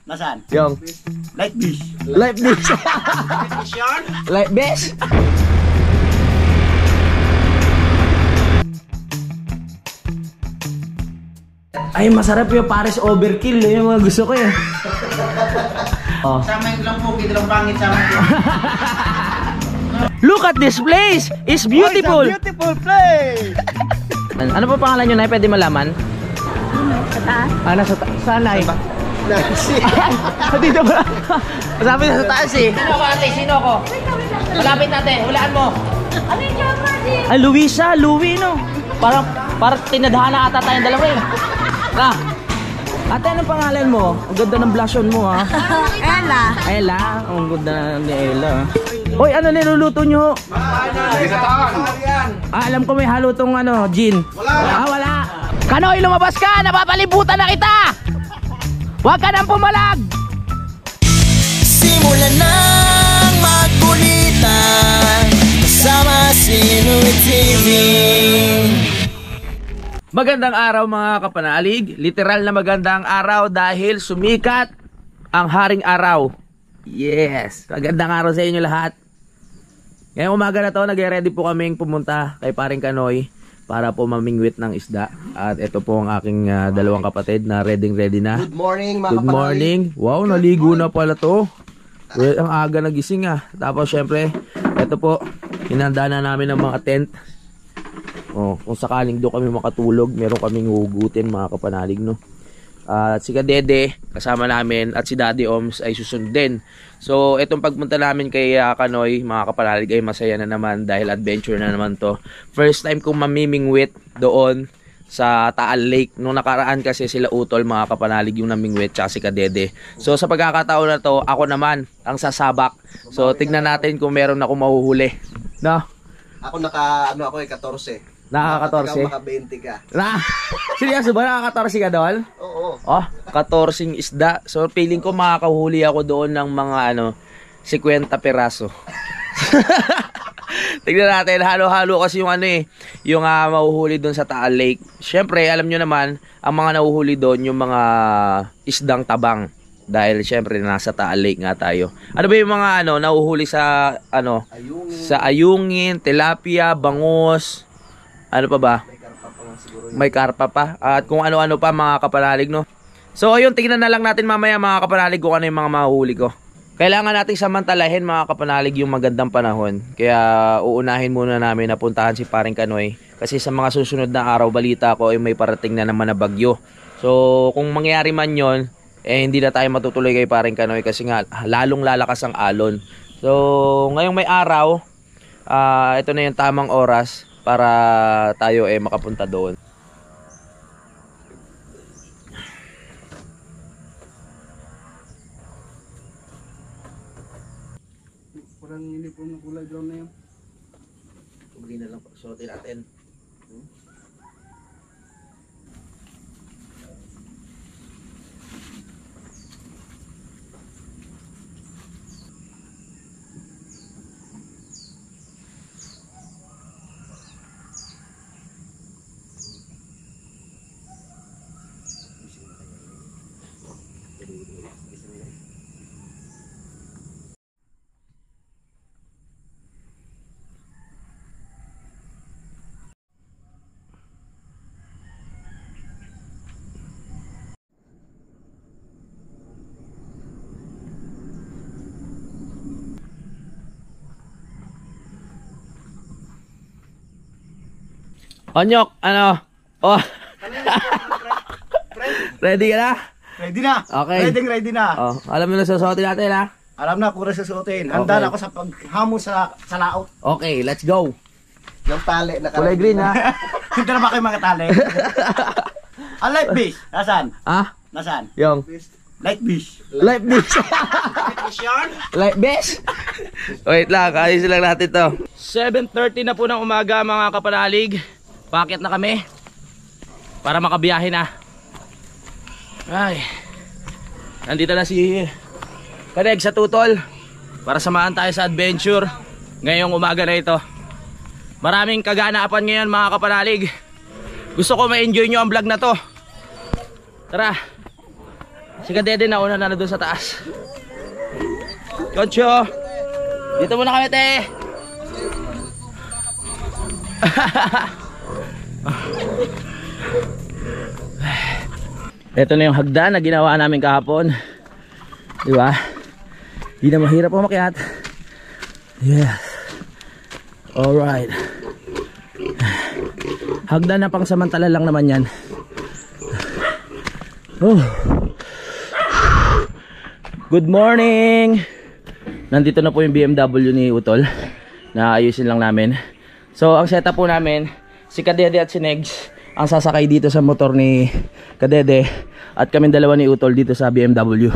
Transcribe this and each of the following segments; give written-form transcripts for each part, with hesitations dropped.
Nasaan? Yung Light fish. light fish. Light fish yun? Light fish. Ay, masarap yung Paris overkill. Yung mga gusto ko eh. Oh. Sama yung lang po, lang pangit sama yung. Look at this place! It's beautiful! Oh, it's a beautiful place! Ano pa pangalan nyo, Nay? Pwede malaman? Sa taas? Ah, nasa taas. Saan, Nay? Nasi. Dito ba? Masabi na sa taas eh. Sino ako ate? Sino ako? Malapit natin, hulaan mo. Ano yung camera din? Ay, Luisa, Louie, no? Parang tinadhana ata tayong dalawa eh. Na, ate, anong pangalan mo? Ang ganda ng blushon mo, ha? Ella. Ella, ang ganda ni Ella. Hoy, ano niluluto nyo? Alam ko may halo tong ano, gin. Wala. Wala. Kanoy, lumabas ka! Napapalibutan na kita! Huwag ka nang pumalag! Simulan ng magkulitan kasama si Nuy TV. Magandang araw mga kapanalig. Literal na magandang araw dahil sumikat ang haring araw. Yes! Magandang araw sa inyo lahat. Ngayong umaga na to, nag-ready po kaming pumunta kay paring Kanoy para po mamingwit ng isda. At ito po ang aking dalawang kapatid na ready na. Good morning mga Good morning. Wow, naligo na pala to. Well, ang aga nagising ah. Tapos syempre, ito po, hinanda na namin ng mga tent. Oh, kung sakaling doon kami makatulog, meron kaming hugutin mga kapanalig, no. At si Kadede kasama namin at si Daddy Oms ay susundin. So itong pagpunta namin kay Kanoy mga kapanalig ay masaya na naman dahil adventure na naman to. First time kong mamimingwit doon sa Taal Lake. Nung nakaraan kasi sila Utol mga kapanalig yung namingwit tsaka si Kadede. So sa pagkakataon na to, ako naman ang sasabak. So tignan natin kung meron akong mahuhuli. No? Ako ako 14. Nakaka-14. Maka 20 ka. Seryoso ba? Nakaka-14 ka doon? Oo. Oh, 14 isda. So feeling ko makakahuli ako doon ng mga 50 peraso. Tignan natin, halo-halo kasi yung yung mahuhuli doon sa Taal Lake. Syempre, alam nyo naman, ang mga nahuhuli doon yung mga isdang tabang. Dahil syempre nasa Taal Lake nga tayo. Ano ba yung mga nahuhuli sa Ayungin. Sa ayungin, tilapia, bangus, ano pa ba? May karpa pa. At kung ano-ano pa mga kapanalig, no? So ayun, tingnan na lang natin mamaya mga kapanalig kung ano yung mga mahuli ko. Kailangan nating samantalahin mga kapanalig yung magandang panahon. Kaya uunahin muna namin na puntahan si paring Kanoy. Kasi sa mga susunod na araw, balita ko ay may parating na naman na bagyo. So kung mangyari man yon, hindi na tayo matutuloy kay paring Kanoy kasi nga lalong lalakas ang alon. So ngayong may araw, ito na yung tamang oras para tayo makapunta doon. Parang uniform ng kulay brown na yun. Hindi na lang suotin natin. Onyok, Oh. Ready ka na? Ready na. Okay. Ready na. Oh, alam mo na susuotin natin ha? Alam na kung susuotin. Handa na ako sa paghamon sa laot. Okay, let's go. Yung tali na Kulay green ha? Hindi na ba kayo mga tali? Ang light fish. Nasaan? Ah? Nasaan? Yung Light fish. light fish. Light fish yun? Light fish. Wait lang, ayusin lang natin to. 7:30 na po ng umaga mga kapanalig. Paakyat na kami para makabiyahe na. Ay, nandito na si Kaneg sa Tutol para samahan tayo sa adventure ngayong umaga na ito. Maraming kaganaapan ngayon mga kapanalig. Gusto ko ma-enjoy nyo ang vlog na to. Tara, Si Kadede na una na doon sa taas. Koncho, dito muna kami, te. Ito na yung hagdan na ginawa namin kahapon. Diba? Di na mahirap umakyat. Yes. Alright. Hagdan na pang samantala lang naman yan. Oh. Good morning. Nandito na po yung BMW ni Utol. Naayusin lang namin. So ang setup po namin, si Kadede at si Negs ang sasakay dito sa motor ni Kadede at kami dalawa ni Utol dito sa BMW.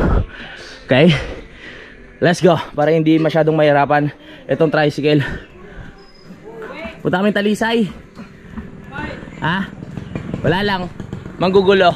Okay? Let's go. Para hindi masyadong mahirapan itong tricycle. Punta kami Talisay. Ha? Wala lang. Manggugulo.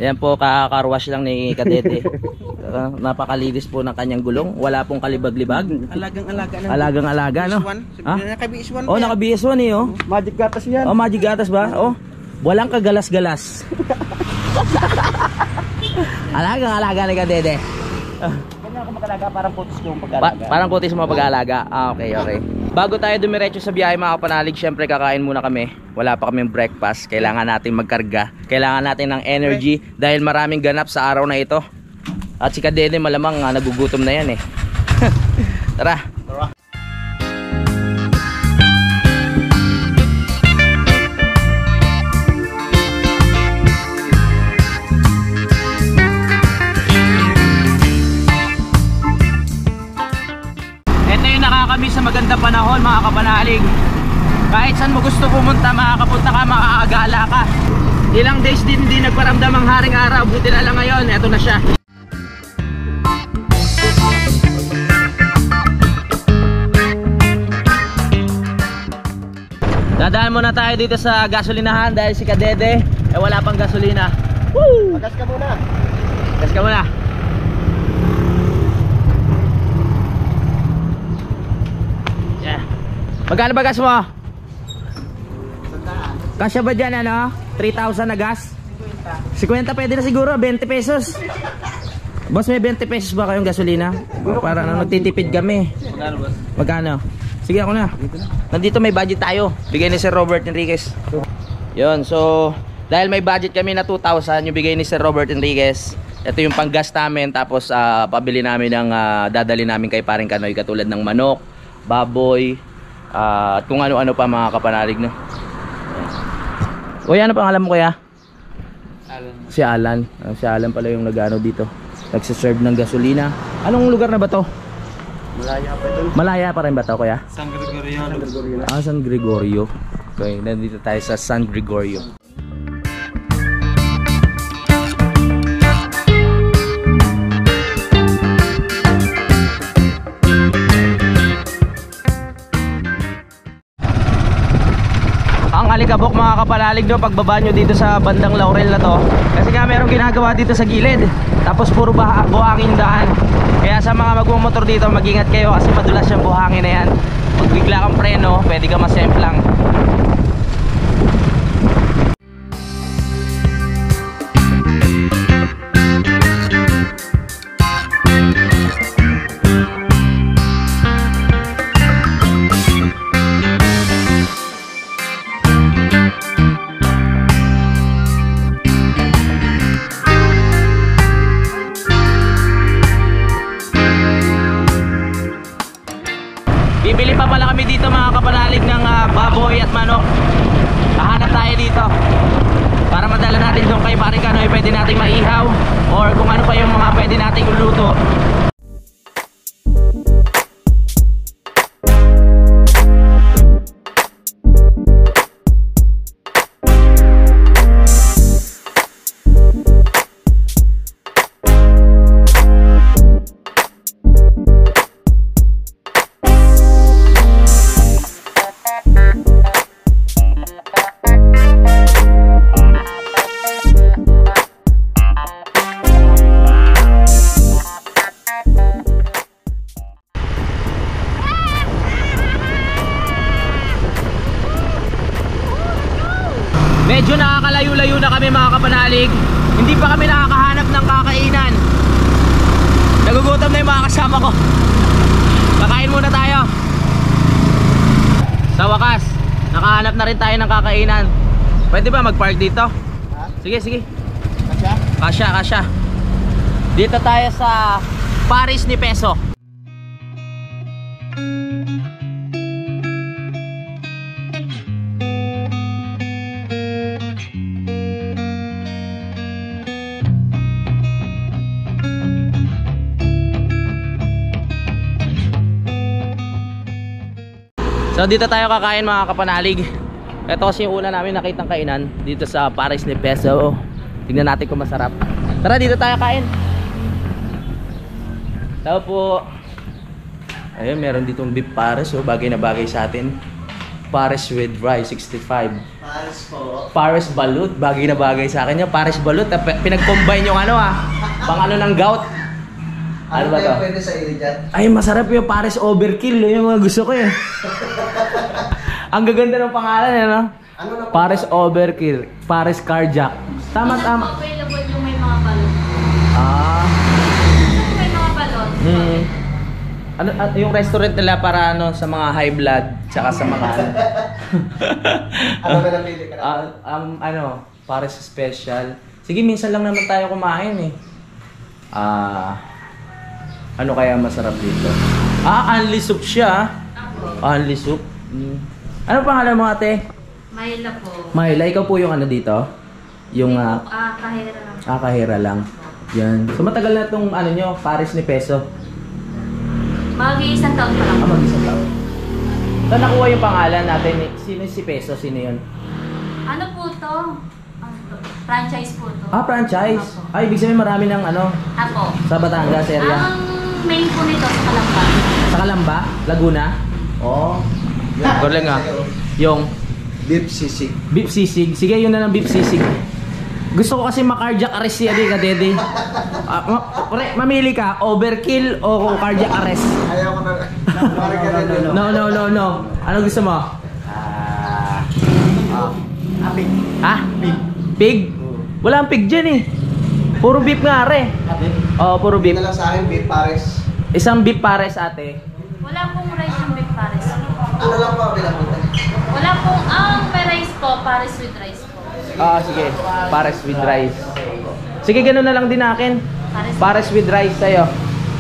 Ayan po, kaka-carwash lang ni Kadede. Napakalinis po ng kanyang gulong. Wala pong kalibag-libag. Alagang-alaga na. Alagang-alaga, no? Ha? Naka-BS1 Oh, naka-BS1 eh, oh. Magic gatas yan. Oh, magic gatas ba? Oh, walang kagalas-galas. Alagang-alaga ni Kadede. Ganyan ako mag-alaga, parang putis ko yung pag-alaga. Parang putis mo pag-aalaga. Ah, okay, okay. Bago tayo dumiretso sa biyahe mga kapanalig, syempre kakain muna kami. Wala pa kaming breakfast. Kailangan natin magkarga. Kailangan natin ng energy dahil maraming ganap sa araw na ito. At si Kadede malamang nagugutom na yan eh. Tara. Ito yung nakakamiss sa magandang panahon mga kapanalig. Kahit saan mo gusto pumunta, makakapunta ka, makakagala ka. Ilang days din hindi nagparamdam ang haring araw. Buti na lang ngayon, eto na siya. Dadaan muna tayo dito sa gasolinahan dahil si Kadede wala pang gasolina. Woo! Magas ka muna. Gas ka muna. Yeah. Magkano ba gas mo? Kasya ba dyan ano? 3,000 na gas? 50 pwede na siguro, 20 pesos. Boss, may 20 pesos ba kayong gasolina? Para nagtitipid kami. Magkano? Sige ako na. Nandito may budget tayo. Bigay ni Sir Robert Enriquez. Yun, so dahil may budget kami na 2,000 yung bigay ni Sir Robert Enriquez. Ito yung panggas namin. Tapos pabili namin ng dadali namin kay Paring Kanoy. Katulad ng manok, baboy, at kung ano-ano pa mga kapanalig, no? Kuya, ano pangalan mo kuya? Alan. Si Alan. Si Alan pala yung nag-ano dito. Nagsiserve ng gasolina. Anong lugar na ba to? Malaya pa ito. Malaya pa rin ba to kuya? San Gregorio. San Gregorio. Okay, nandito tayo sa San Gregorio. Ang alikabok mga kapalalig no, pagbaba nyo dito sa bandang Laurel na to. Kasi nga merong ginagawa dito sa gilid. Tapos puro buhangin daan. Kaya sa mga magmumotor dito, mag-ingat kayo kasi madulas yung buhangin na yan. Pag bigla kang preno, pwede ka masemplang. baboy at manok. Hahanap tayo dito para madala natin doon kay Paring Kanoy. Pwede nating maihaw or kung ano pa yung mga pwede nating uluto. Medyo nakakalayo-layo na kami mga kapanalig. Hindi pa kami nakakahanap ng kakainan. Nagugutom na yung mga kasama ko. Kakain muna tayo. Sa wakas, nakahanap na rin tayo ng kakainan. Pwede ba mag-park dito? Sige, sige. Kasya. Dito tayo sa Paris ni Peso. So dito tayo kakain mga kapanalig. Ito kasi yung una namin nakitang kainan dito sa Paris ni Peso. Tingnan natin kung masarap. Tara dito tayo kain. Tao po. Ayun, meron ditong beef Paris, oh, bagay na bagay sa atin. Paris with rice 65. Paris po. Paris balut, bagay na bagay sa akin 'yung Paris balut. Pinag-combine yung ano pang ano ng gout. Ano ba to? Pwede sa iyo dyan? Ay, masarap yung Paris overkill. Yung mga gusto ko eh. Ang gaganda ng pangalan eh, no? Ano na po? Paris overkill. Paris carjack. Tama. Available yung may mga balon. May mga balon. Ano yung restaurant nila para ano sa mga high blood tsaka sa mga ano. Ano ba napili ka na? Paris special. Sige, minsan lang naman tayo kumain eh. Ano kaya masarap dito? Unli soup siya. Unli soup. Ano pangalan mo ate? Mayla po. Mayla, ikaw po yung ano dito? Yung kahira lang. kahira lang. Yan. So matagal na itong ano nyo, Paris ni Peso. Mag-iisang taon pa lang. Mag-isang taon. Saan nakuha yung pangalan natin? Sino si Peso? Sino yun? Ano po to? Franchise po to. Franchise. Apo. Ay, ibig sabihin marami ng ano, Ako. sa Batangas area. Ang main po nito sa Kalamba. Sa Calamba? Laguna? Oo. Galing Yung Beef sisig. beef sisig. Sige, yun na ng beef sisig. Gusto ko kasi ma-cardiac arrest siya ka, Dede. Mamili ka, overkill o cardiac arrest? Ayaw ko na. Parang ganun. No. Ano gusto mo? Apik. Ha? Pig? Wala ang pig dyan eh. Puro beef nga re. Oo, puro beef. Ito lang sa akin, beef Paris. Isang beef pares ate. Wala pong rice yung beef pares. Ano lang po available? Wala pong, may rice po, pares with rice po. Sige. Pares with rice. Sige, ganun na lang din akin. Pares with rice sa'yo.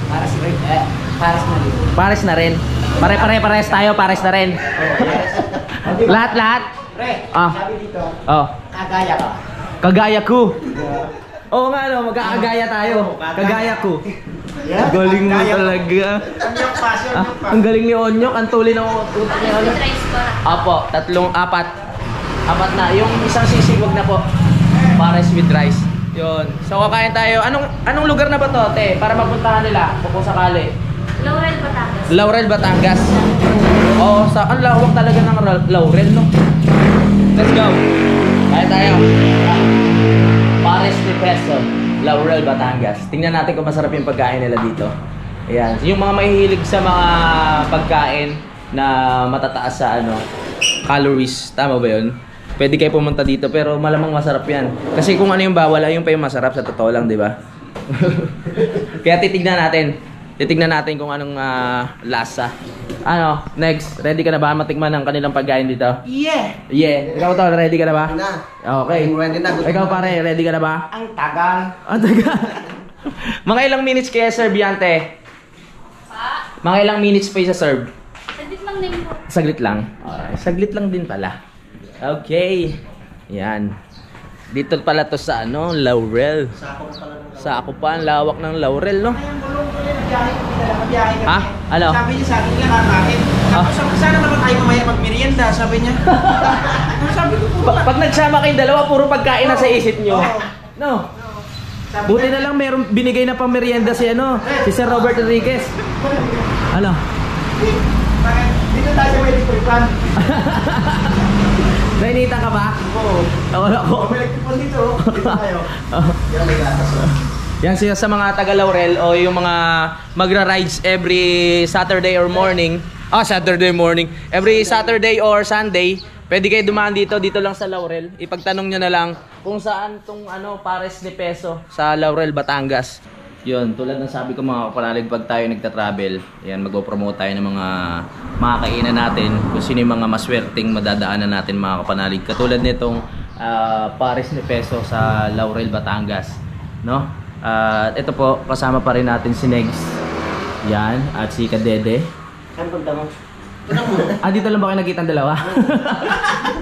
Paris na rin. Pares na rin. Pare-pares tayo, pares na rin. Lahat. Pre, Ah. sabi dito, Oh. kagaya ka. Kagaya ko. Oo nga no, magkakagaya tayo. Kagaya ko. Galing mo talaga. Ano yung passion? Ang galing ni Onyok, ang tuloy ng utak ni Pares Onyok. with rice po. Apo, apat na. Yung isang sisig, wag na po. Pares with rice. Yun. So kakain tayo. Anong lugar na ba to, te? Para mapuntahan nila kung sakali. Laurel, Batangas. Laurel, Batangas. Oo, ang lawak talaga ng Laurel, no? Let's go. Kaya tayo. Pares ni Peso, Laurel, Batangas. Tingnan natin kung masarap yung pagkain nila dito. Ayan. Yung mga mahihilig sa mga pagkain na matataas sa calories. Tama ba yun? Pwede kayo pumunta dito pero malamang masarap yan. Kasi kung ano yung bawal, ayun pa yung masarap sa totoo lang, di ba? Kaya titignan natin kung anong lasa. Next, ready ka na ba matikman ng kanilang pagkain dito? Yeah! Ikaw to, ready ka na ba? Na. Okay. Ready na. Ikaw pare, ready ka na ba? Ang tagal. Ang taga. Mga ilang minutes kaya serve yan, te? Pa? Mga ilang minutes pa isa serve? Saglit lang din po. Saglit lang. Saglit lang din pala. Okay. Yan. Dito pala to sa ano, Laurel. Sa ako pa, ang lawak ng Laurel, no? Ha? Ano? Sabi niya sa akin, kakain. Sana naman tayo mamaya magmerienda, sabi niya. Sabi ko po. Pag nagsama kayong dalawa, puro pagkain na sa isip nyo. No? Buti na lang meron binigay na pang merienda si ano, si Sir Robert Enriquez. Ano? Dito tayo sa electric fan. Nainita ka ba? Oo. Ako. May electric fan dito. Dito tayo. Yan, may gatas. Yan siya sa mga taga Laurel o yung mga magra-rides every Saturday or morning. Saturday morning. Every Saturday or Sunday, pwede kayo dumaan dito lang sa Laurel. Ipagtanong nyo na lang kung saan tong ano, Pares ni Peso sa Laurel, Batangas. Yun, tulad ng sabi ko mga kapanalig, pag tayo nagta-travel, yan, mag-promote tayo ng mga kainan natin, kung sino yung mga maswerteng madadaanan natin mga kapanalig. Katulad nitong Pares ni Peso sa Laurel, Batangas. No? Ito po, kasama pa rin natin si Negs. Yan, at si Kadede. Saan punta mo? Dito lang ba kayo nakita ang dalawa?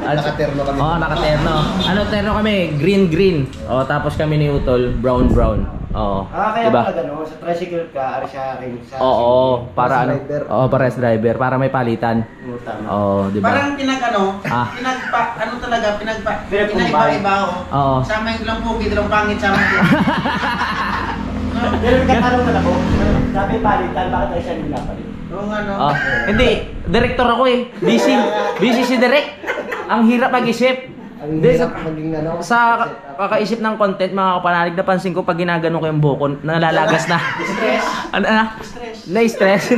Nakaterno kami. Nakaterno. Ano, terno kami? Green. Tapos kami ni Utol, brown. Kaya Diba? pala gano'n, sa tricycle ka, ari sa akin. Para ano? Pares driver, para may palitan. Tama. Diba? Parang pinaiba-iba ako. Sama yung lang pogi, dalawang pangit sama ko. Pero nagkatanong na ako, sabi palitan, bakit tayo siya nila-palit? Hindi, director ako eh. Busy si Direk. Ang hirap mag-isip. Sa kakaisip ng content, mga kapanalig, napansin ko pag ginagano ko yung buko, nalalagas na. Stress? Na-stress?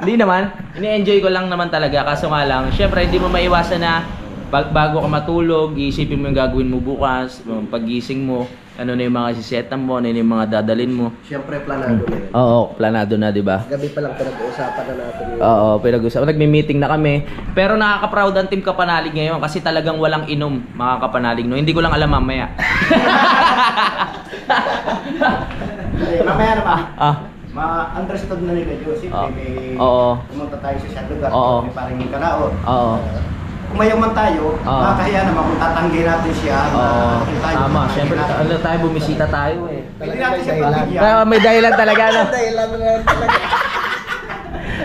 Hindi naman. Ini-enjoy ko lang naman talaga. Kaso nga lang, syempre hindi mo maiwasan na bago ka matulog, iisipin mo yung gagawin mo bukas, paggising mo, ano na yung mga sisetan mo, ano na yung mga dadalin mo. Siyempre, planado na yun. Planado na, di ba? Gabi pa lang pinag-uusapan na natin yun. Pinag-uusapan. Nagme-meeting na kami. Pero nakaka-proud ang Team Kapanalig ngayon kasi talagang walang inom, mga kapanalig. No? Hindi ko lang alam mamaya. Mamaya na ba? Ma-understood na nila Diyos. Siyempre, pumunta tayo sa siyang lugar. May parang yung kalaot. Kung mayaman tayo, makakahiya naman kung tatanggi natin siya. Tama, syempre tayo bumisita tayo eh. Hindi natin siya pabigyan. Kaya may dahilan talaga na. Dahilan na talaga.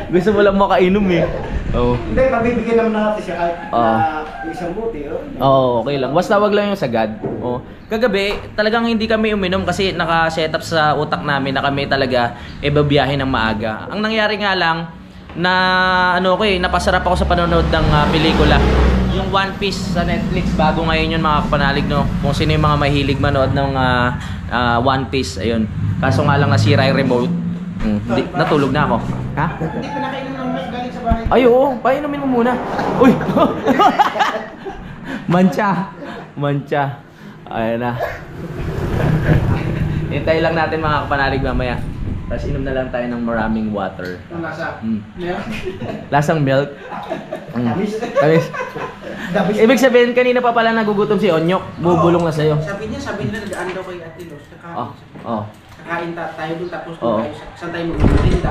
Gusto mo lang makainom eh. Hindi, pabibigyan naman natin siya kahit na isang buti. Okay lang. Basta wag lang yung sagad. Kagabi, talagang hindi kami uminom kasi naka-set up sa utak namin na kami talaga babiyahe ng maaga. Ang nangyari nga lang, napasarap ako sa panonood ng pelikula. Yung One Piece sa Netflix, bago ngayon yun mga kapanalig, no? Kung sino yung mga mahilig manood ng One Piece, ayun. Kaso nga lang nasira yung remote. Natulog na ako. Ha? Hindi pinakainom ng milk galing sa bahay. Ay, oo. Painumin mo muna. Uy! Mancha. Ayan na. Hintayin lang natin mga kapanalig mamaya. Tapos inom na lang tayo ng maraming water. Ang lasa. Lasang milk. Tamis. Ibig sabihin, kanina pa pala nagugutom si Onyok. Bubulong na sa'yo. Sabi niya, nag-aan daw kay Ate Los. Kakain tayo doon, tapos saan tayo mag-merienda.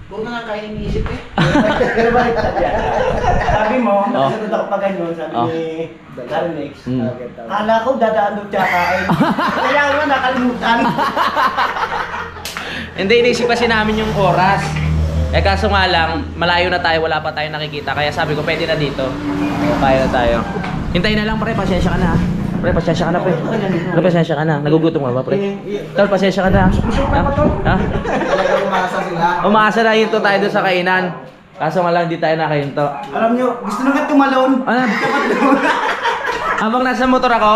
Huwag na nga kain iniisip eh. Pero balik tayo yan. Sabi mo, nakasunod ako pa ganyan, sabi ni Darnex. Kala ko dadaan doon siya kain. Kaya naman nakalimutan. Hindi, inisip kasi namin yung oras. Kaso nga lang, malayo na tayo, wala pa tayong nakikita. Kaya sabi ko, pwede na dito. Kaya na tayo. Hintayin na lang, pre, pasensya ka na. Pre, pasensya ka na, pre. Pre, pasensya ka na. Nagugutom ka ba, pre? Tol, pasensya ka na. Ha? Umasa sila. Umaasa na hinto tayo doon sa kainan. Kaso nga lang, hindi tayo nakahinto. Alam nyo, gusto na nga tumalon. Habang nasa motor ako,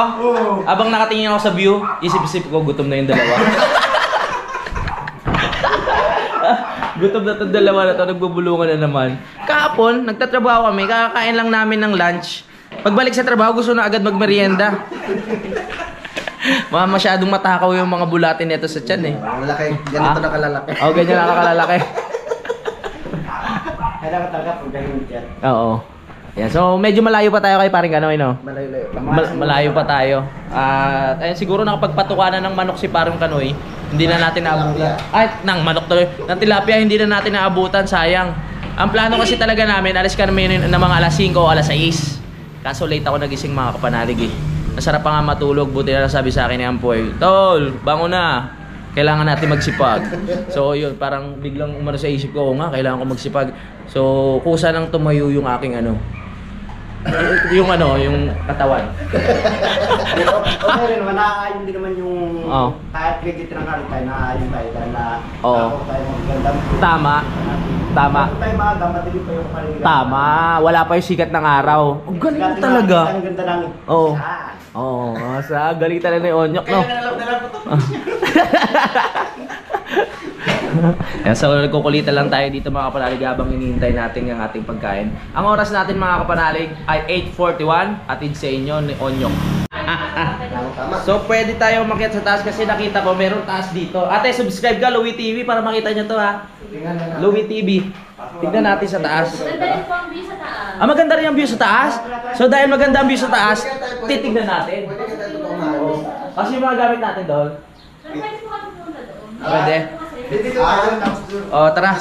habang nakatingin ako sa view, isip-isip ko, gutom na yung dalawa. Gutom na itong dalawa na ito, nagbubulungan na naman. Kahapon, nagtatrabaho kami, kakakain lang namin ng lunch. Pagbalik sa trabaho, gusto na agad magmerienda. Masyadong matakaw yung mga bulatin nito sa tiyan eh. Malaki, ganito na kalalaki. Ganyan na kalalaki. Kailangan talaga pag ganyan dyan. Oo. Yeah, so medyo malayo pa tayo kay paring Kanoy, no? Malayo pa tayo. Ayun, siguro nakapagpatukanan ng manok si paring Kanoy, hindi na natin naabutan. Ay, ng manok tuloy. Ng tilapia hindi na natin naabutan, sayang. Ang plano kasi talaga namin, alis kami ng mga alas 5 o alas 6. Kaso late ako nagising mga kapanalig eh. Masarap pa nga matulog, buti na lang sabi sa akin ni Ampoy, Tol, bango na. Kailangan natin magsipag. So yun, parang biglang umano sa isip ko, nga, kailangan ko magsipag. So kusa nang tumayo yung aking yung katawan. Okay rin naman, naaayon din naman yung kahit kredit ng kalit tayo, naaayon tayo dahil na ako tayo magagandang. Tama. Ako tayo maaga, madilim pa yung kapaligiran. Tama, wala pa yung sikat ng araw. Ang galing mo talaga. Ang ganda ng Oo. Sa galing talaga ni Onyok, no? Kaya nalang po ito. Yan, so nagkukulitan lang tayo dito mga kapanalig habang hinihintay natin ang ating pagkain. Ang oras natin mga kapanalig ay 8:41, atid sa inyo ni Onyok. So pwede tayo umakyat sa taas kasi nakita ko meron taas dito. Ate, subscribe ka Louie TV para makita nyo to ha. Louie TV. Tignan natin sa taas. Maganda rin po ang view sa taas. Maganda rin ang view sa taas. So dahil maganda ang view sa taas, titignan natin. Kasi yung mga gamit natin doon. Pero pwede po kami pumunta doon. Pwede. Dito tayo. Tara.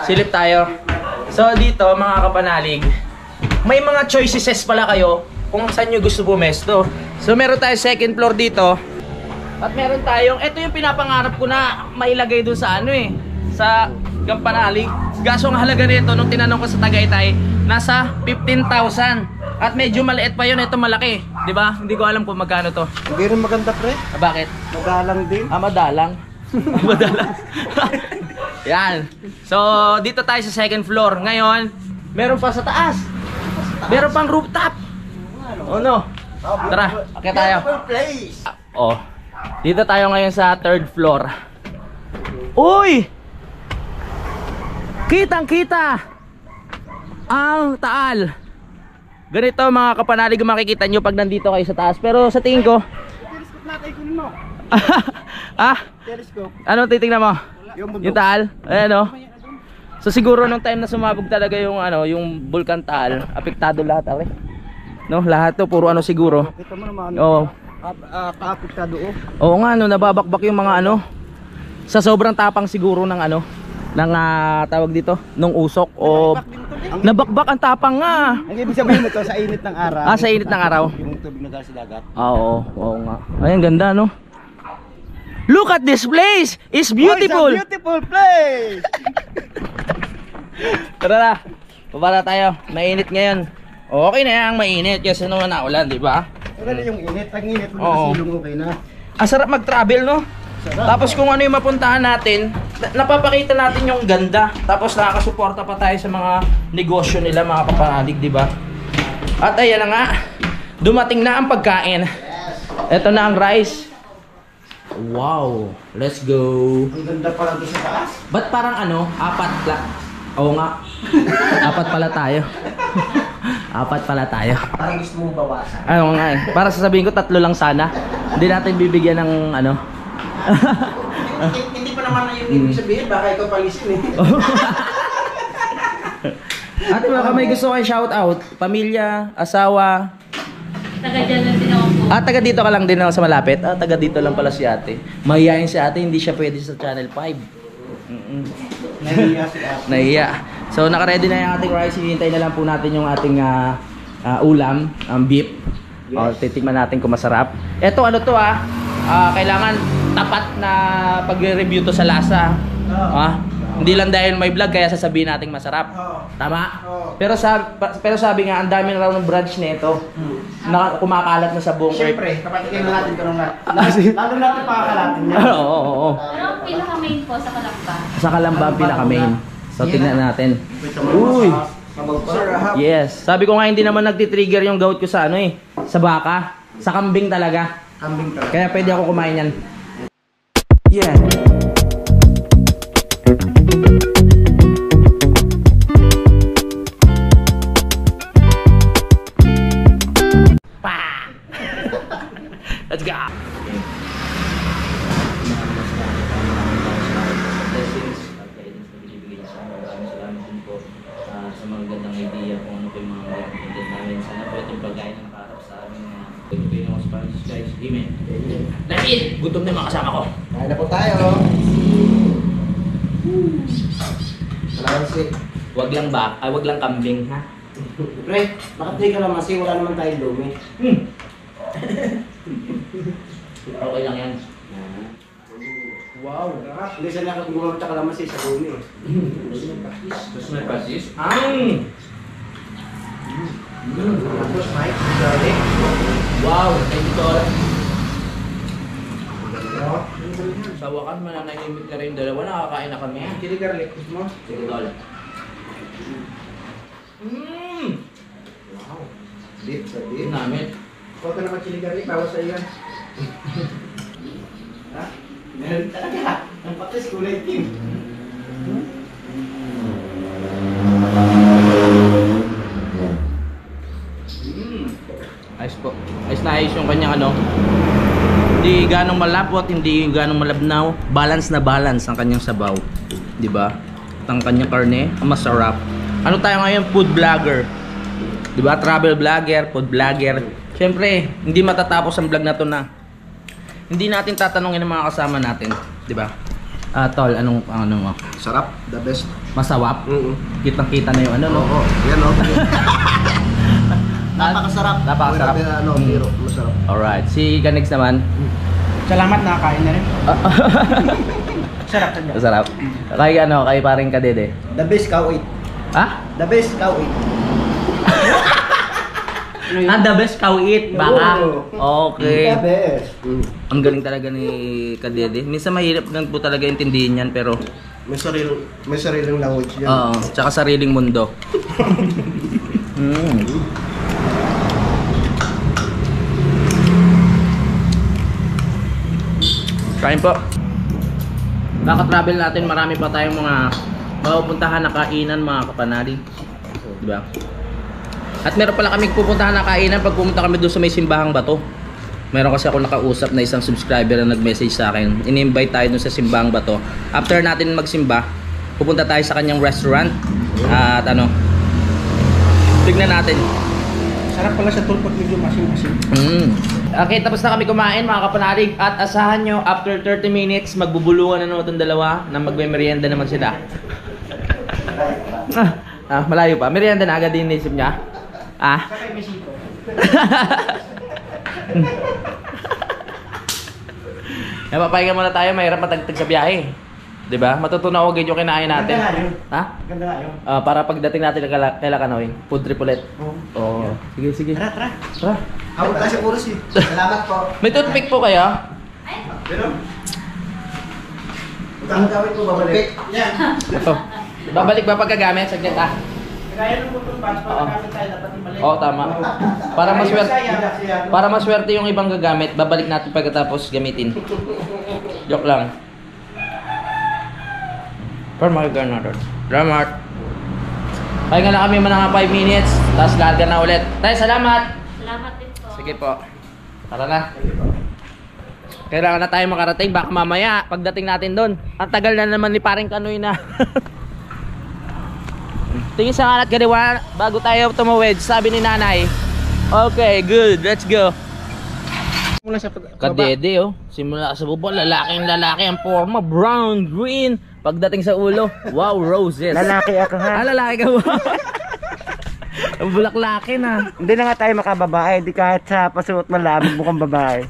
Silip tayo. So dito mga kapanalig, may mga choices pala kayo kung saan nyo gusto pumesto. So meron tayo second floor dito. At meron tayong, ito yung pinapangarap ko na mailagay doon sa sa Gampanalig. Gaso ang halaga nito nung tinanong ko sa Tagaytay, nasa 15,000. At medyo maliit pa yun, ito malaki. 'Di ba? Hindi ko alam kung magkano to. Hindi rin maganda pre. Bakit? Magalang din. Madalang. Madalang. Yan. So, dito tayo sa second floor. Ngayon, meron pa sa taas. Meron pang rooftop. Oh no. Tara, akyat tayo. Dito tayo ngayon sa third floor. Uy! Kitang-kita ang Taal. Ganito mga kapanalig makikita nyo pag nandito kayo sa taas. Pero sa tingin ko, Telescope natin, kunin mo. Telescope. Ano titingnan mo? Yung Yung Taal? Ayan o. So siguro nung time na sumabog talaga yung yung Bulkan Taal, apektado lahat no, lahat to puro siguro. Kita mo naman. Oo. Apektado oh. Oo nga nababakbak yung mga sa sobrang tapang siguro ng ng tawag dito, nung usok o nabakbak ang tapang nga. Ang ibig sabihin nito sa init ng araw. Sa init ng araw. Yung tubig na galing sa dagat. Oo nga. Ay, ang ganda no. Look at this place! It's beautiful! Oh, it's a beautiful place! Tara na. Bababa tayo. Mainit ngayon. Okay na yan, mainit kasi naman naulan, di ba? Pero yung init, ang init mo Oo. silong okay na. Ang sarap mag-travel, no? Sarap. Tapos kung ano yung mapuntahan natin, napapakita natin yung ganda. Tapos nakakasuporta pa tayo sa mga negosyo nila, mga kapanalig, di ba? At ayan na nga, dumating na ang pagkain. Ito na ang rice. Wow, let's go. Ang ganda pala doon sa taas. Ba't parang apat lang? Oo nga. Apat pala tayo. Apat pala tayo. Parang gusto mong bawasan. Ano nga eh. Para sasabihin ko 3 lang sana. Hindi natin bibigyan ng Hindi pa naman na yung ibig sabihin, baka ikaw palisin eh. Ate, baka may gusto kayo shout out? Pamilya, asawa. Taga dyan lang din ako po. Taga dito ka lang din sa malapit. Taga dito lang pala si ate. Mahihayin si ate, hindi siya pwede sa Channel 5. Nahiya si ate. Nahiya. So naka-ready na yung ating rice. Hihintay na lang po natin yung ating ulam, ang beef. Yes. Titikman natin kung masarap. Ito kailangan tapat na pag-review to sa lasa. Hindi lang dahil may vlog kaya sasabihin natin masarap. Tama? Pero sabi nga ang dami na raw ng branch nito. Na kumakalat na sa buong Siyempre, kapatikin na natin ito nung Lalo natin pakakalatin niya. Oo. Pero ang pinaka-main po sa Kalamba. Sa Kalamba ang pinaka-main. So tingnan natin. Uy! Yes. Sabi ko nga hindi naman nagti-trigger yung gout ko sa sa baka. Sa kambing talaga. Kambing talaga. Kaya pwede ako kumain yan. Yeah. Let's go. Sa mga gandang idea kung ano po yung mga content namin. Sana po itong pagkain ng nakaharap sa aming Pilipino Spanish guys. Amen. That's it! Gutom na yung mga kasama ko. Kaya na po tayo. Salamat si Wag lang wag lang kambing, ha? Pre, bakit di kalamansi? Wala naman tayong lumi. Okay lang yan. Wow. Hindi siya nakagumamit sa kalamansi sa lumi. Tapos may patis. Tapos Mike, garlic. Wow, thank you, Tol. Sa wakas, mananahimik na rin yung dalawa. Nakakain na kami. Chili garlic mo. Sige, Tol. Wow. Dip sa dip. Yun namin. Huwag ka naman chili garlic, bawas sa iyan. Ha? Meron talaga. Ang patis kulay team. Ayos po. Ayos na ayos yung kanyang ano. Hindi ganong malapot, hindi ganong malabnaw. Balance na balance ang kanyang sabaw. Di ba? At ang kanyang karne, ang masarap. Ano tayo ngayon? Food vlogger. Di ba? Travel vlogger, food vlogger. Siyempre, hindi matatapos ang vlog na to na hindi natin tatanungin ang mga kasama natin. Di ba? Tol, anong ano mo? Sarap. The best. Masawap? Kitang-kita na yung ano, no? Oo. Yan o. Napakasarap. Napakasarap. Pero masarap. Alright. Si Kanex naman. Salamat, nakakain na rin. Sarap talaga. Masarap. Kay ano, kay paring Kadede. The best cow eat. Ha? The best cow eat. The best cow eat. Baka. Okay. The best. Ang galing talaga ni Kadede. Minsan mahirap lang po talaga intindihin yan, pero May sariling language yan. oo, tsaka sariling mundo. Kain po. Naka-travel natin, marami pa tayong mga mapupuntahan na kainan, mga kapanalig. Diba? At meron pala kaming pupuntahan na kainan pag pumunta kami doon sa may simbahang bato. Meron kasi ako nakausap na isang subscriber na nag-message sa akin. In-invite tayo doon sa simbahang bato. After natin magsimba, pupunta tayo sa kanyang restaurant. At ano, tignan natin. Sarap pala sa tulpot, medyo masin-masin. Okay, tapos na kami kumain, mga kapanalig. At asahan nyo, after 30 minutes, magbubulungan na naman itong dalawa na magme-merienda naman sila. Malayo pa. Merienda na agad din naisip niya. Sakay mesito. Papahinga muna tayo, mahirap matagtag sa biyahe. Diba? Matutunaw agad yung kinain natin. Ganda nga yun. Ha? Ganda nga yun. Para pagdating natin kay Kanoy, food trip ulit. Oo. Sige. Tara. Tara. Hawag tayo sa oras eh. Salamat po. May toothpick po kayo? Pero, ang gawin ko babalik. Yan. Oh. Babalik ba pagkagamit? Saglit Kaya ng butong patch pa nagamit tayo, dapat ibalik. Oo, tama. Para maswerte yung ibang gagamit, babalik natin pagkatapos gamitin. Joke lang. Pero makikita natin. Salamat. Pahinga na kami mga 5 minutes, tapos larga na ulit. Tayo, salamat! Salamat din po. Sige po. Tara na. Kailangan na tayo makarating, baka mamaya, pagdating natin doon. Ang tagal na naman ni paring Kanoy na. Tingin sa kanan kaliwa bago tayo tumawid, sabi ni nanay. Okay, good, let's go. Mula sa Kadede oh, simula sa baba, lalaking ang forma, brown, green. Pagdating sa ulo, wow, roses. Lalaki ako ha. Lalaki ka ba? Ang bulaklaki na. Hindi na nga tayo makababae. Di kahit sa pasuot malamig mukhang babae.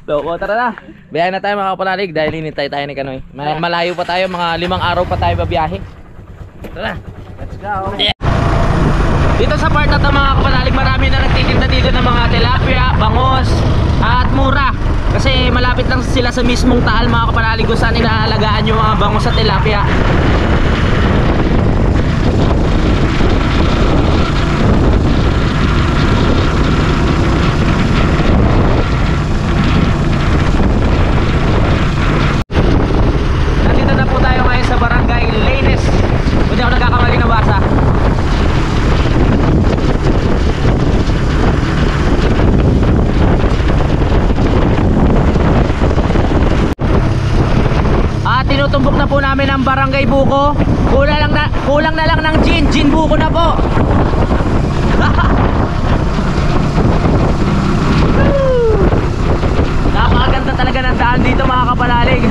Loko, tara na. Biyahe na tayo mga kapanalig dahil hinintay tayo ni Kanoy. Malayo pa tayo, mga 5 araw pa tayo babiyahe. Tara, let's go. Dito sa part na to mga kapanalig, marami na nagtitinda dito ng mga tilapia, bangos, at mura. Kasi malapit lang sila sa mismong Taal mga kapanalig kung saan inaalagaan yung mga bangos at tilapia. Nandito na po tayo ngayon sa Barangay Laines. Hindi ako nagkakamali na basa. Tinutumbok na po namin ang Barangay Buko. Kulang na lang ng gin buko na po. Napakaganda talaga ng daan dito mga kapanalig.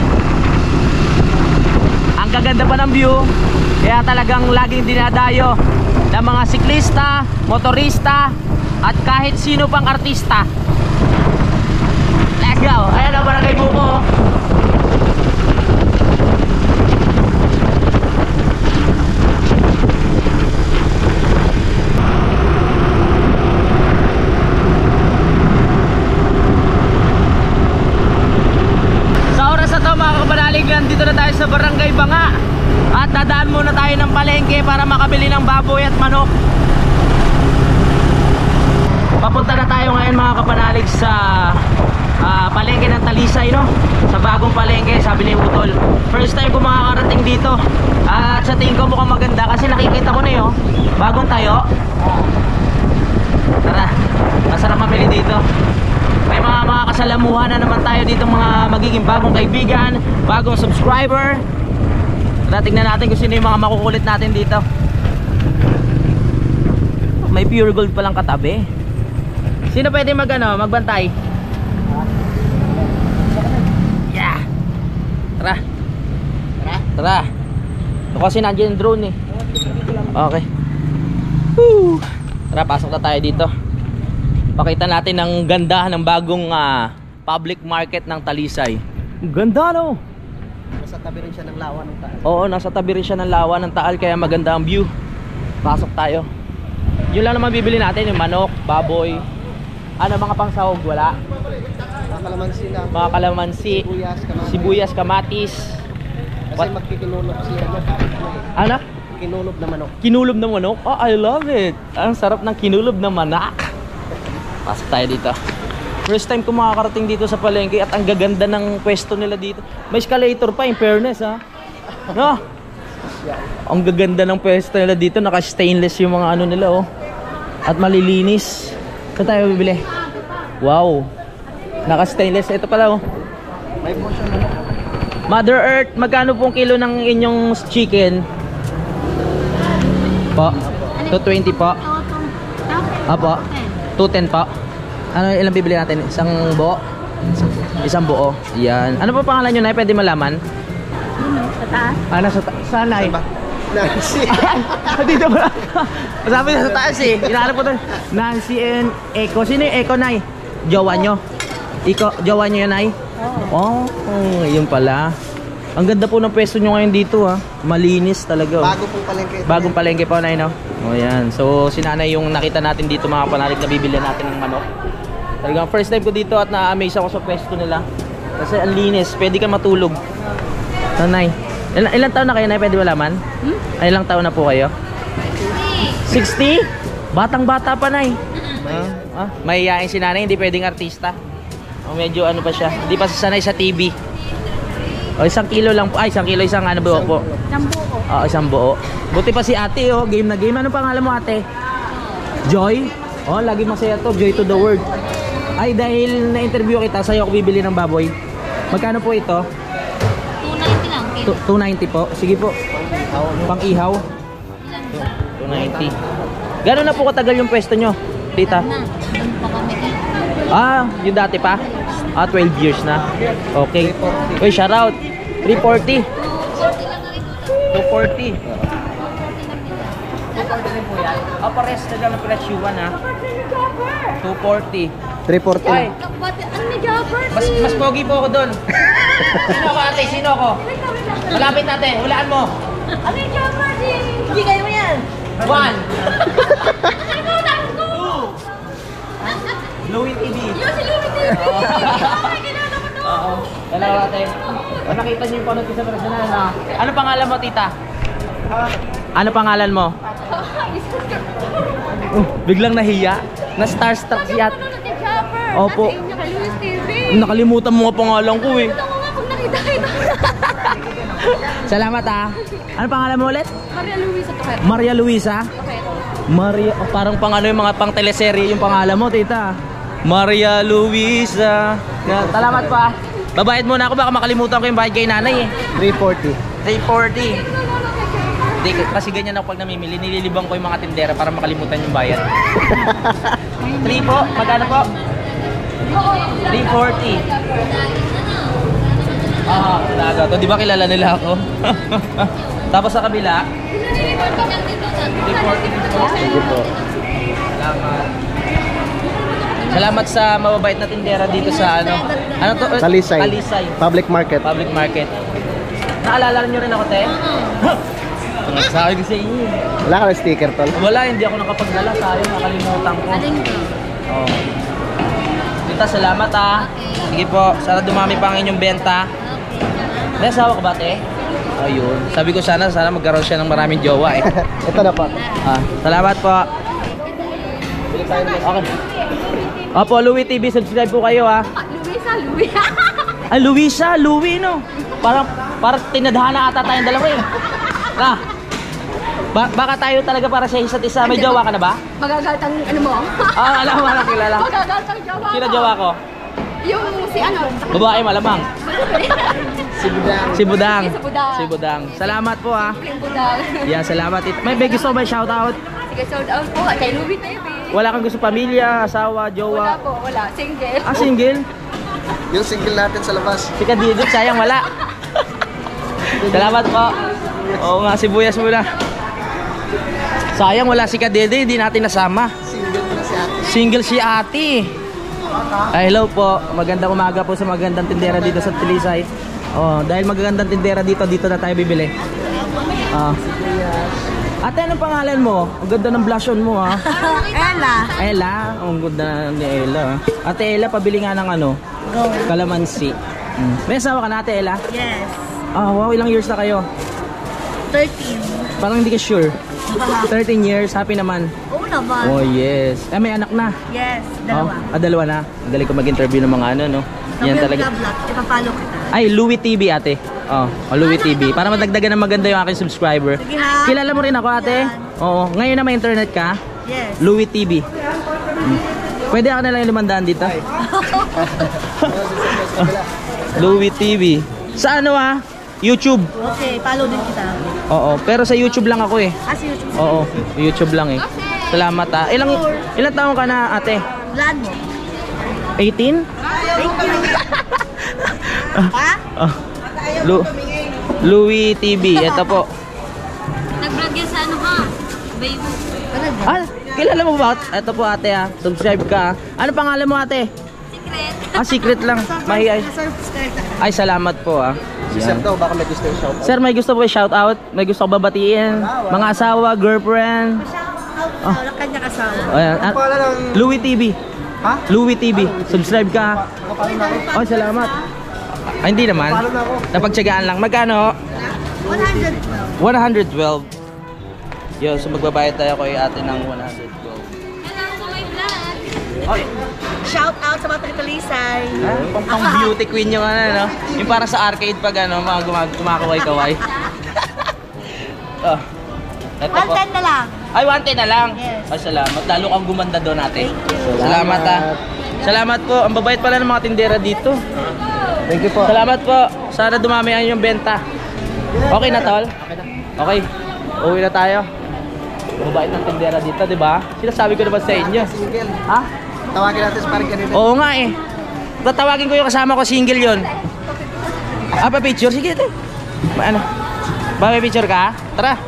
Ang gaganda pa ng view. Kaya talagang laging dinadayo ng mga siklista, motorista, at kahit sino pang artista. Let's go! Ayan ang Barangay Buko. Dito na tayo sa Barangay Banga at dadaan muna tayo ng palengke para makabili ng baboy at manok. Papunta na tayo ngayon mga kapanalig sa palengke ng Talisay, no? Sa bagong palengke, sabi ni Utol. First time ko makakarating dito at sa tingin ko mukhang maganda kasi nakikita ko na yun, bagong tayo. Tara, masarap mamili dito. May mga kasalamuhan na naman tayo dito, mga magiging bagong kaibigan, bagong subscriber. Tara, tingnan natin kung sino yung mga makukulit natin dito. May pure gold palang katabi. Sino pwede magbantay? Yeah. Tara. Tara. Ito kasi nandiyan yung drone eh. Okay. Woo. Tara, pasok na tayo dito. Pakita natin ang ganda ng bagong public market ng Talisay. Ganda, no? Nasa tabi rin siya ng lawa ng Taal. Oo, nasa tabi rin siya ng lawa ng Taal, kaya maganda ang view. Pasok tayo. Yun lang naman bibili natin, yung manok, baboy. Ano, mga pangsahog, wala? Mga kalamansi na. Mga kalamansi, sibuyas, kamatis. Kasi magkikinulob siya. Ano? Kinulob na manok. Kinulob na manok? Oh, I love it. Ang sarap ng kinulob na manak. Pasok tayo dito. First time ko makakarating dito sa palengke at ang gaganda ng pwesto nila dito. May escalator pa, in fairness, ha? No? Ang gaganda ng pwesto nila dito. Naka-stainless yung mga ano nila, oh. At malilinis. Saan tayo bibili? Wow. Naka-stainless. Ito pala, oh. May portion na. Mother Earth, magkano pong kilo ng inyong chicken? Po? 220 po? Apo? 210 po. Ano, ilang bibili natin? Isang buo? Isang buo. Yan. Ano po pangalan nyo, Nay? Pwede malaman? Sa taas? Nasa saan, Nay? Nancy. Dito ba? Sabi na sa taas eh. Inaanap ko doon. Nancy and Echo. Sino yung Echo, Nay? Jowa nyo? Jowa nyo yan, Nay? Oo. Oh, yun pala. Ang ganda po ng pwesto nyo ngayon dito, ha. Malinis talaga. Bago pong palengke. Bagong palengke po, Nay, no? O yan. So, si Nanay yung nakita natin dito, mga panalig, na bibili natin ng manok. Talagang first time ko dito at na-amaze ako sa pwesto nila. Kasi ang linis. Pwede ka matulog. Nanay. Ilang taon na kayo, Nay? Pwede malaman? Ilang taon na po kayo? 60? Batang-bata pa, Nay. Mahihain si Nanay, hindi pwedeng artista. O medyo ano pa siya. Hindi pa sasanay sa TV. O, 1 kilo lang po. Ay, 1 kilo, isang ano buo po? Isang buo. Oo, isang buo. Buti pa si ate, oh. Game na game. Ano pangalan mo, ate? Joy? Oh, lagi masaya to. Joy to the world. Ay, dahil na-interview kita, sa'yo ako bibili ng baboy. Magkano po ito? 290 lang. 290 po. Sige po. Pang-ihaw. 290. Gano'n na po katagal yung pwesto nyo, tita? Na. Doon pa kami dito. Ah, yung dati pa? 12 years na. Okay. Uy, shout out. 340. 240. 240 rin po yan. Pares na lang ng presyuan, ha. 240. 340 Ay, Ano ni Jobber? mas pogi po ako doon. Sino ako, ate? Sino ako? Malapit natin. Hulaan mo. Ano ni Jobber? Hindi kayo mo yan. 1. Louis TV. Yung si Louis TV. Ay, kinala ko to. Oo. Dalawa natin. Nakita niyo yung panood ko sa personal, ha? Ano pangalan mo, tita? Ano pangalan mo? Biglang nahiya. Na-starstruck si ate. Ano ni Jobber? Opo. Nasa inyo kay Louis TV. Nakalimutan mo nga pangalan ko, eh. Ito ko nga pag nakita kita. Salamat, ha. Ano pangalan mo ulit? Maria Luisa Toquero. Maria Luisa? Toquero. Maria, oh, parang pang ano yung mga pang teleserye yung pangalan mo, tita. Maria Luisa. Salamat pa. Babayad muna ako, baka makalimutan ko yung bayad kay nanay, eh. 340. 340. Hindi, kasi ganyan ako pag namimili, nililibang ko yung mga tindera para makalimutan yung bayad. 3 po, magkano po? 340. Ah, talaga to. Di ba kilala nila ako? Tapos sa kabila, Sige po. Salamat sa mababait na tindera dito sa ano. Ano to? Talisay. Talisay. Public market. Public market. Naalala niyo rin ako, te? Sabi ko sa inyo. Wala ka ng sticker, tol? Wala, hindi ako nakapagdala. Sayang, nakalimutan ko. Oh. Tita, salamat ah. Sige po, sana dumami pa ang inyong benta. May asawa ka ba, te? Ayun. Sabi ko sana magkaroon siya ng maraming jowa eh. Ito na po. Salamat po. Okay. Opo, Louie TV, subscribe po kayo ah. Louie. Ay, Louie no. Parang tinadhana ata tayong dalawa eh. Baka tayo talaga para sa isa't isa. May jowa ka na ba? Magagatang ano mo? Alam mo na kilala. Magagatang jowa. Sino jowa ko? Yung si ano? Babae malamang. Si Budang. Si Budang. Salamat po ah. Yung Budang. Yeah, salamat. May gusto ba shout out? Sige, sold out po. Kay Louie tayo eh. Wala kang gusto pamilya, asawa, Wala jowa? po, wala. Single. Ah, single? Yung single natin sa labas. Si Kadidit, sayang wala. Salamat po. Oo nga, sibuyas muna. Sayang wala si Kadede, hindi natin nasama. Single si ate. Ay, hello po. Magandang umaga po sa magandang tindera dito sa Talisay. Oh, dahil magagandang tindera dito na tayo bibili. Ate, anong pangalan mo? Ang ganda ng blush on mo ha. Ella. Ang ganda ni Ella. Ate Ella, pabili nga ng ano? Kalamansi. May asawa ka na, Ate Ella? Yes. Wow, ilang years na kayo? 13. Parang hindi ka sure. 13 years, happy naman. Oo naman. Oh yes. May anak na. Yes, dalawa. Dalawa na. Ang galing ko mag-interview ng mga ano, no? Yan talaga. Ipapalo kita. Ay, Louie TV, ate. Louie TV. Para madagdagan ng maganda yung aking subscriber. Sige ha. Kilala mo rin ako, ate? Oo. Ngayon na may internet ka? Yes. Louie TV. Pwede ako na lang yung 500 dito? Louie TV. Sa ano YouTube. Okay, follow din kita. Oo. Pero sa YouTube lang ako eh. Sa YouTube. Oo. YouTube lang eh. Salamat ah. Ilang taon ka na, ate? Plan mo. 18? Thank you. Ha? Louie TV. Ito po. Nag-vlog yan sa ano ha? Baby. Kilala mo ba? Ito po ate subscribe ka. Ano pangalan mo ate? Secret. Secret lang. Mahihay. Ay, salamat po Si Sir daw, baka may gusto yung shout out. Sir, may gusto po shout out? May gusto ko babatiin? Mga asawa, girlfriend? Wala kanya kasawa. Ayan. Louie TV. Ha? Louie TV. Subscribe ka. Oh, salamat. Ay, hindi naman. Napagtsagaan lang. Magkano? 112. 112. Yo, so magbabayad tayo kay ate ng 112. Hello sa my vlog. Oy, Shout out sa mga Talisay. pang beauty queen yung ano, no? Yung para sa arcade pag ano, mga kumakaway-kaway. Ito po. 110 na lang. Ay, 110 na lang. Yes. Ay, salamat. Lalo kang gumanda doon ate. Thank you. Salamat Salamat po. Ang babait pala ng mga tindera dito. Thank you po. Salamat po. Sana dumami ang inyong benta. Okay na, tol? Okay. Uwi na tayo. Mabait ng tindera dito, di ba? Sinasabi ko naman sa inyo. Ha? Tawagin natin sa parang ganito. Oo nga eh. Tatawagin ko yung kasama ko, single yon. Pa-picture? Sige, ito. Ano? Pa-picture ka? Tara.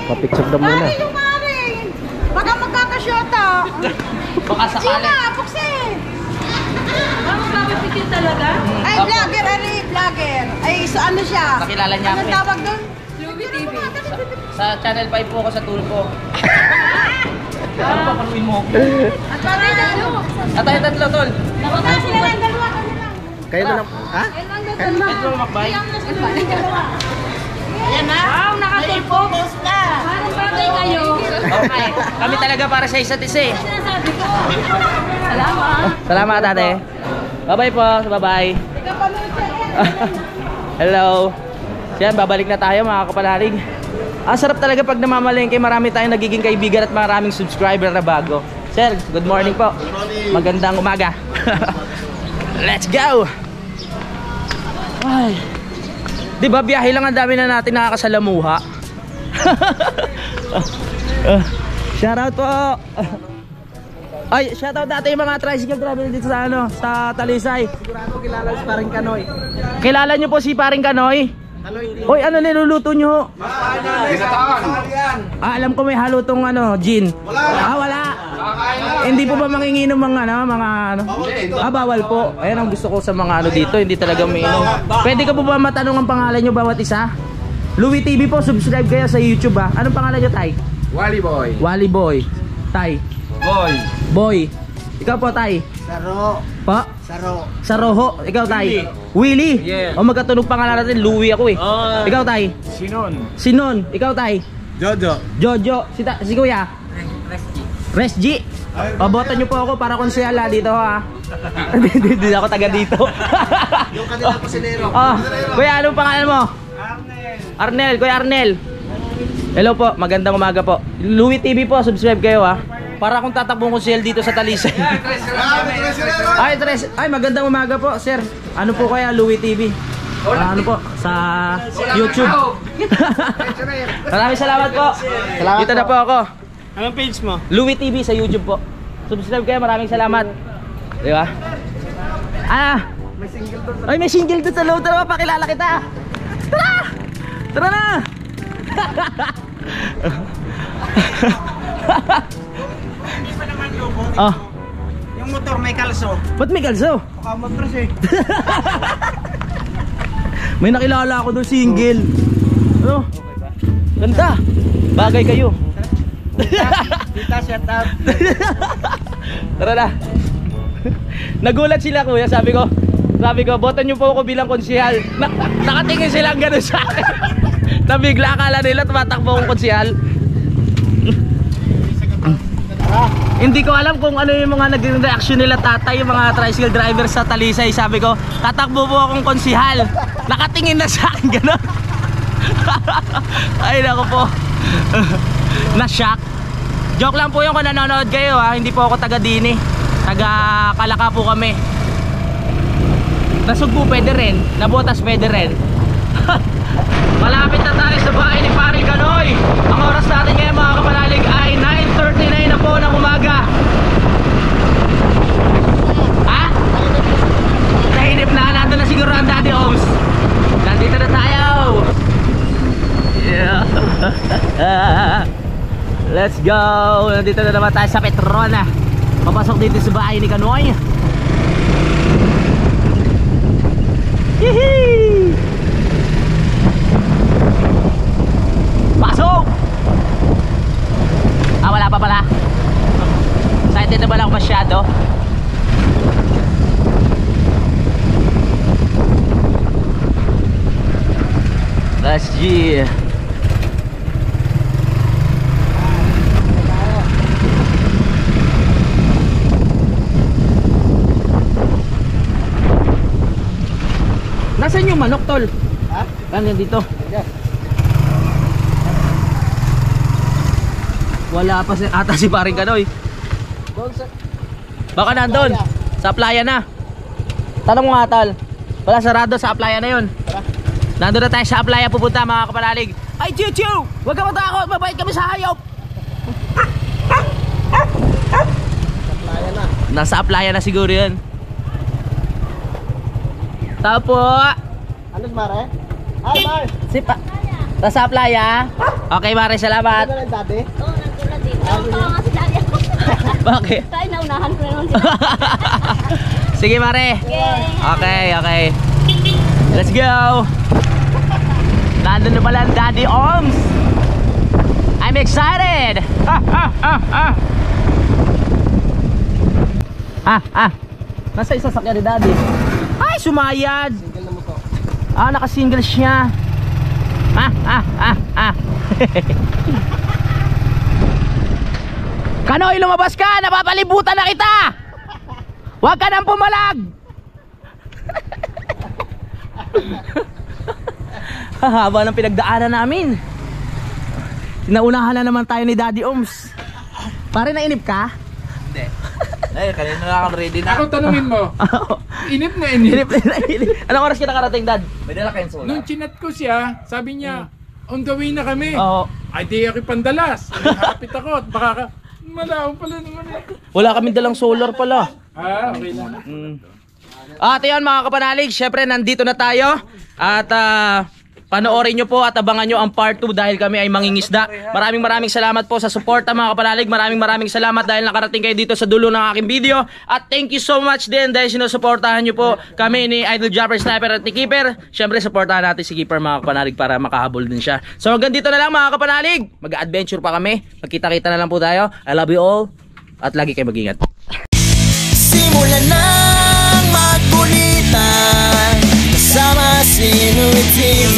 Pa-picture daw muna. Baka magkakasyota. Baka sakali. Puksin. Picture talaga? Ay, vlogger, vlogger. Ay, so ano siya? Nakilala niya ako Anong eh. tawag doon? Louie TV. Sa Channel 5 po ako sa Tulpo. Ano pa panuin mo? At parang At tayo tatlo, tol. sila lang, dalawa ka na lang. Kayo na lang. Ha? Ito makbay. Ayan na. Wow, naka-focus na. Parang birthday kayo. Okay. Kami talaga para sa isa't isa eh. Sinasabi ko. Salamat. Salamat ate. Bye-bye po. Bye-bye. Hello. Yan, babalik na tayo mga kapanalig. Ang sarap talaga pag namamalengke, marami tayong nagiging kaibigan at maraming subscriber na bago. Sir, good morning po. Magandang umaga. Let's go! Ay. Di ba biyahe lang ang dami na natin nakakasalamuha? Shout out po! Ay, shoutout natin yung mga tricycle driver dito sa ano, sa Talisay. Sigurado kilala si Paring Kanoy. Kilala nyo po si Paring Kanoy? Hoy, ano niluluto nyo? Alam ko may halo tong ano, gin. Wala. Hindi po ba manginginom mga ano? Bawal po. Ayan ang gusto ko sa mga ano dito, hindi talaga umiinom. Pwede ka po ba matanong ang pangalan nyo bawat isa? Louie TV po, subscribe kayo sa YouTube ha. Anong pangalan nyo, Tay? Wally Boy. Wally Boy. Tay? Boy. Ikaw po, Tay? Saro. Pa? Saroho. Ikaw, Tay? Willie. Yeah. O magkatunog pangalan natin, Louie ako eh. Ikaw, Tay? Sinon. Ikaw, Tay? Jojo. Si Kuya? Resg. O, boto nyo po ako para konsyala dito ha. Hindi ako taga dito. Yung kanila po si Nero. Kuya, anong pangalan mo? Arnel. Kuya Arnel. Hello po, magandang umaga po. Louie TV po, subscribe kayo ha. Para kung tatakbong ko sale dito sa Talisay. Ay, magandang umaga po, sir. Ano po kaya Louie TV? Ano po sa YouTube. Maraming salamat po. Dito na po ako. Anong page mo? Louie TV sa YouTube po. Subscribe kayo, maraming salamat. Di ba? May single doon sa loob. Tara, pakilala kita. Tara na. Hindi pa naman logo. Yung motor may kalso. Ba't may kalso? Baka mag-press eh. May nakilala ako doon single. Ano? Ganda. Bagay kayo. Kita, shut up. Tara na. Nagulat sila kuya, sabi ko, botan niyo po ako bilang konsehal. Nakatingin silang gano'n sa akin. Nabigla, akala nila tumatakbo akong konsehal. Hindi ko alam kung ano yung mga naging reaction nila tatay, yung mga tricycle driver sa Talisay. Sabi ko, tatakbo po akong konsehal. Nakatingin na sa akin gano'n. Ay nako po. Na-shock. Joke lang po yung kung nanonood kayo ha. Hindi po ako taga Dini. Taga Kalaka po kami. Nasugbo pwede rin. Nabotas pwede rin. Malapit na tayo sa bahay ni Paring Kanoy. Ang oras natin ngayon mga kapanalig ay 9:39 na po ng umaga. Ha? Nahinip na. Nandun na siguro ang Daddy Oms. Nandito na tayo. Yeah. Let's go. Nandito na naman tayo sa Petrona. Papasok dito sa bahay ni Kanoy. Hihi! Pasok! Wala pa pala. Excited na ba ako masyado? Let's G. Nasaan yung manok, tol? Ha? Ano dito? Wala pa ata si Paring Kanoy. Baka nandun. Sa playa na. Tanong mo nga, tol. Wala, sarado sa playa na yun. Nandun na tayo sa playa pupunta mga kapanalig. Ay, Chiu! Huwag ka matakot. Mabait kami sa hayop. Nasa playa na siguro yun. Tapo. Ano Mare? Hi Mare. Sipa. Nasa playa. Okay Mare, salamat. Ano lang Daddy? Oo, nagtulad dito. Tawa nga si daddy ako. Bakit? Tayo naunahan ko na naman sila. Sige Mare. Okay. Let's go. Nandun na pala ang Daddy Oms. I'm excited. Nasa isa sakya ni Daddy. Ay, sumayad. Naka-single siya. Kanoy, lumabas ka. Napapalibutan na kita. Huwag ka nang pumalag. Haba ng pinagdaanan namin. Naunahan na naman tayo ni Daddy Oms. Pare, nainip ka? Hindi. Ay, kanina na ako ready na. Ako tanungin mo. Inip na inip. Anong oras ka nakarating, Dad? May dala kayong solar. Nung chinat ko siya, sabi niya, on the way na kami. Oo. Ay di ako pandalas. Malapit ako. Baka Malaw pala naman eh. Wala kaming dalang solar pala. Okay lang. At yun mga kapanalig, syempre nandito na tayo. At panoorin nyo po at abangan nyo ang part 2 dahil kami ay mangingisda. Maraming salamat po sa suporta mga kapanalig. Maraming salamat dahil nakarating kayo dito sa dulo ng aking video. At thank you so much din dahil sinusuportahan nyo po kami ni Idol Japper Sniper at ni Keeper. Syempre supportahan natin si Keeper mga kapanalig para makahabol din siya. So hanggang dito na lang mga kapanalig. Mag-adventure pa kami. Magkita-kita na lang po tayo. I love you all. At lagi kayo mag-ingat. Simulan ng magkulitan kasama si Inuit TV.